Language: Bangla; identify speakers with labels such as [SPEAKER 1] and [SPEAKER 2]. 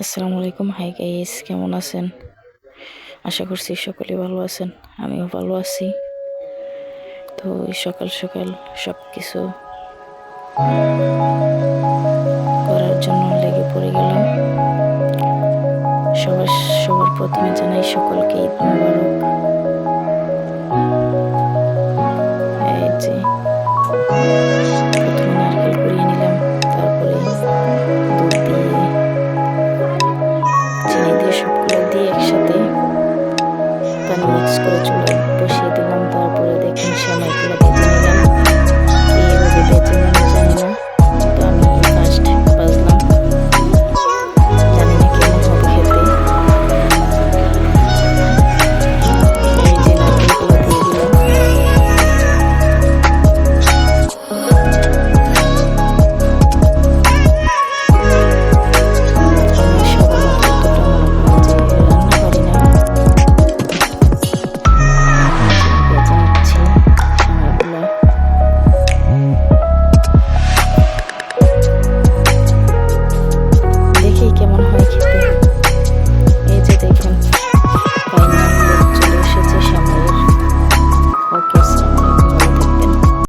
[SPEAKER 1] আসসালামু আলাইকুম। হাই গাইস, কেমন আছেন? আশা করছি সকলে ভালো আছেন। আমিও ভালো আছি। তো সকাল সকাল সব কিছু করার জন্য লেগে পড়ে গেলাম। সবার সবার প্রথমে জানাই সকলকে ঈদ মোবারক।